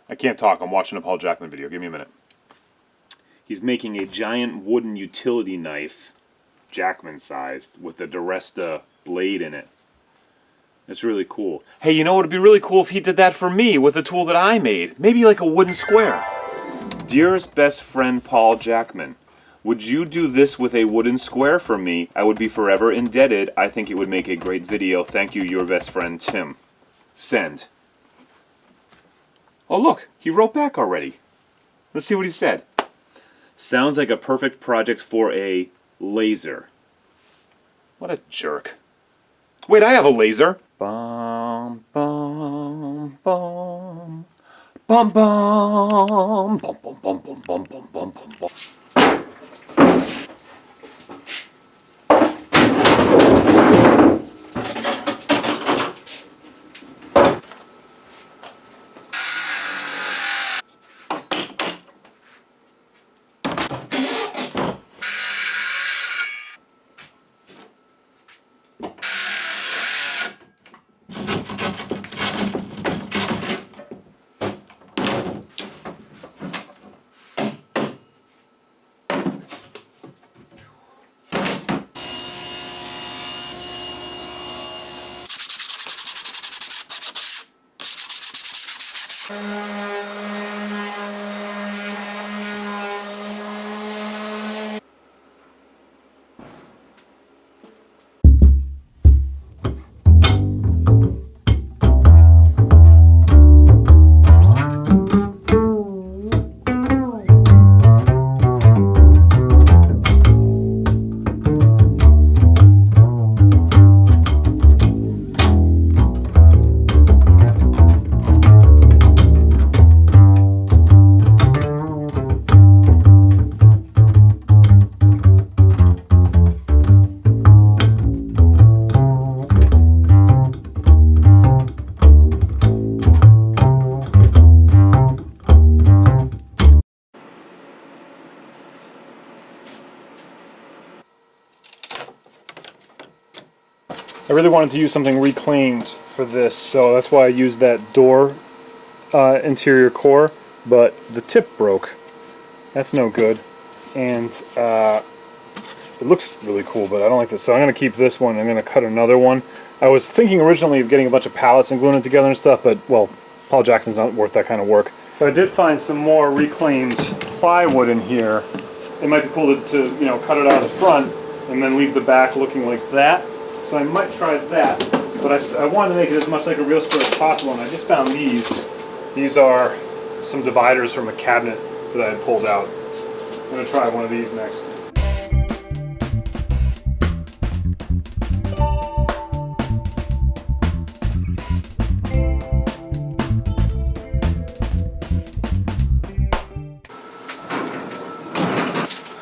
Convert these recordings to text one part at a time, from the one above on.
I can't talk. I'm watching a Paul Jackman video. Give me a minute. He's making a giant wooden utility knife, Jackman sized, with a Duresta blade in it. It's really cool. Hey, you know what would be really cool if he did that for me with a tool that I made? Maybe like a wooden square. Dearest best friend Paul Jackman, would you do this with a wooden square for me? I would be forever indebted. I think it would make a great video. Thank you, your best friend Tim. Send. Oh look, he wrote back already. Let's see what he said. Sounds like a perfect project for a laser. What a jerk. Wait, I have a laser. Bum, bum, bum. Bum, bum. Bum, bum, bum, bum, bum, bum, bum, bum, bum. I really wanted to use something reclaimed for this, so that's why I used that door interior core, but the tip broke. That's no good. And it looks really cool, but I don't like this, so I'm going to keep this one. I'm going to cut another one. I was thinking originally of getting a bunch of pallets and gluing it together and stuff, but, well, Paul Jackson's not worth that kind of work. So I did find some more reclaimed plywood in here. It might be cool to you know, cut it out of the front and then leave the back looking like that. So I might try that, but I wanted to make it as much like a real square as possible, and I just found these. These are some dividers from a cabinet that I had pulled out. I'm going to try one of these next.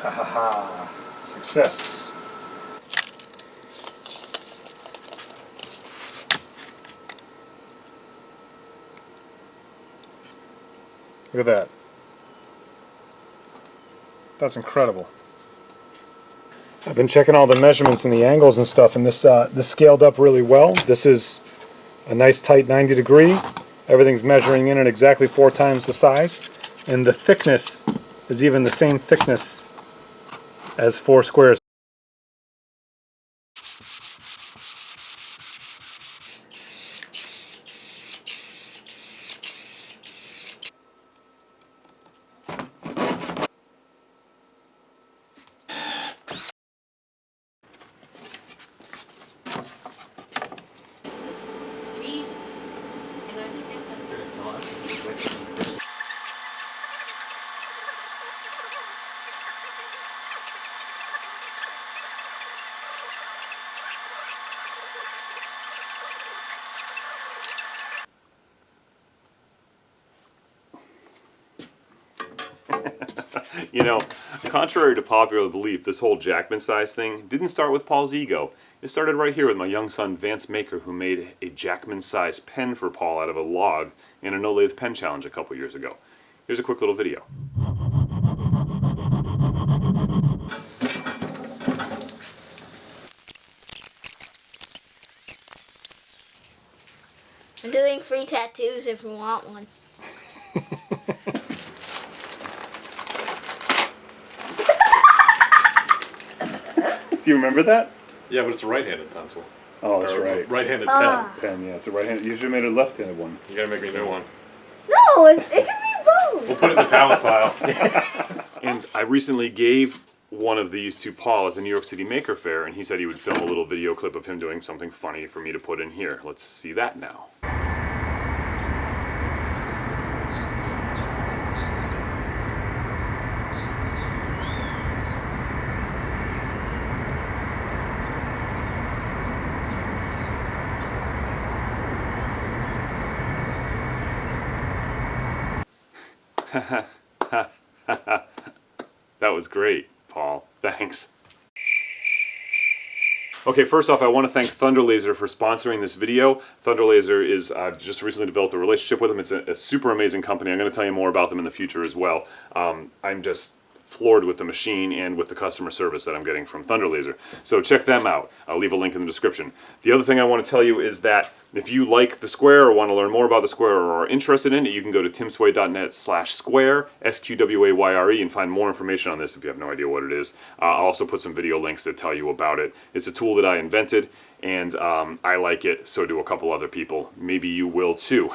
Ha ha ha! Success! Look at that. That's incredible. I've been checking all the measurements and the angles and stuff, and this scaled up really well. This is a nice tight 90 degree. Everything's measuring in at exactly 4 times the size, and the thickness is even the same thickness as 4 squares. You know, contrary to popular belief, this whole Jackman size thing didn't start with Paul's ego. It started right here with my young son Vance Maker, who made a Jackman size pen for Paul out of a log in a no-lathe pen challenge a couple years ago. Here's a quick little video. I'm doing free tattoos if you want one. Do you remember that? Yeah, but it's a right-handed pencil. Oh, that's right. Right-handed pen. Pen, yeah, it's a right-handed. You should have made a left-handed one. You gotta make me a new one. No, it can be both. We'll put it in the talent file. And I recently gave one of these to Paul at the New York City Maker Faire, and he said he would film a little video clip of him doing something funny for me to put in here. Let's see that now. That was great, Paul. Thanks. Okay, first off, I want to thank Thunder Laser for sponsoring this video. Thunder Laser is, I've just recently developed a relationship with them. It's a super amazing company. I'm going to tell you more about them in the future as well. I'm just floored with the machine and with the customer service that I'm getting from Thunder Laser. So check them out. I'll leave a link in the description. The other thing I want to tell you is that if you like the SqWAYre or want to learn more about the SqWAYre or are interested in it, you can go to timsway.net/SqWAYre, SqWAYRE, and find more information on this if you have no idea what it is. I'll also put some video links that tell you about it. It's a tool that I invented, and I like it, so do a couple other people. Maybe you will too.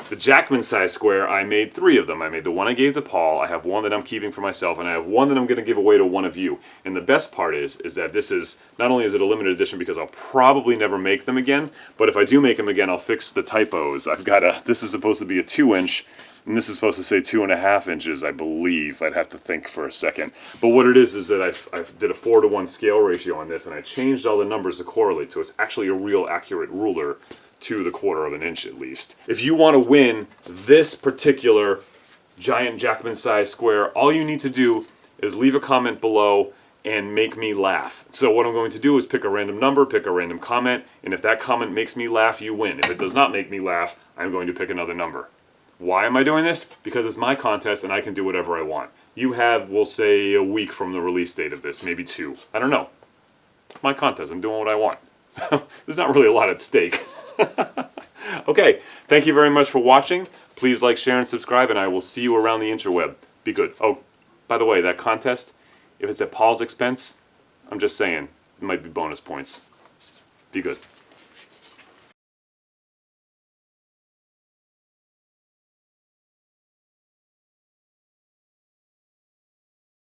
The Jackman Sized SqWAYre, I made 3 of them. I made the one I gave to Paul, I have one that I'm keeping for myself, and I have one that I'm going to give away to one of you. And the best part is that this is, not only is it a limited edition because I'll probably never make them again, but if I do make them again, I'll fix the typos. I've got this is supposed to be a 2-inch, and this is supposed to say 2.5 inches, I believe. I'd have to think for a second. But what it is that I did a 4:1 scale ratio on this, and I changed all the numbers to correlate, so it's actually a real accurate ruler to the 1/4 inch at least. If you want to win this particular giant Jackman Sized SqWAYre, all you need to do is leave a comment below and make me laugh. So what I'm going to do is pick a random number, pick a random comment, and if that comment makes me laugh, you win. If it does not make me laugh, I'm going to pick another number. Why am I doing this? Because it's my contest and I can do whatever I want. You have, we'll say, a week from the release date of this, maybe 2. I don't know. It's my contest. I'm doing what I want. There's not really a lot at stake. Okay, thank you very much for watching. Please like, share, and subscribe, and I will see you around the interweb. Be good. Oh, by the way, that contest, if it's at Paul's expense, I'm just saying, it might be bonus points. Be good.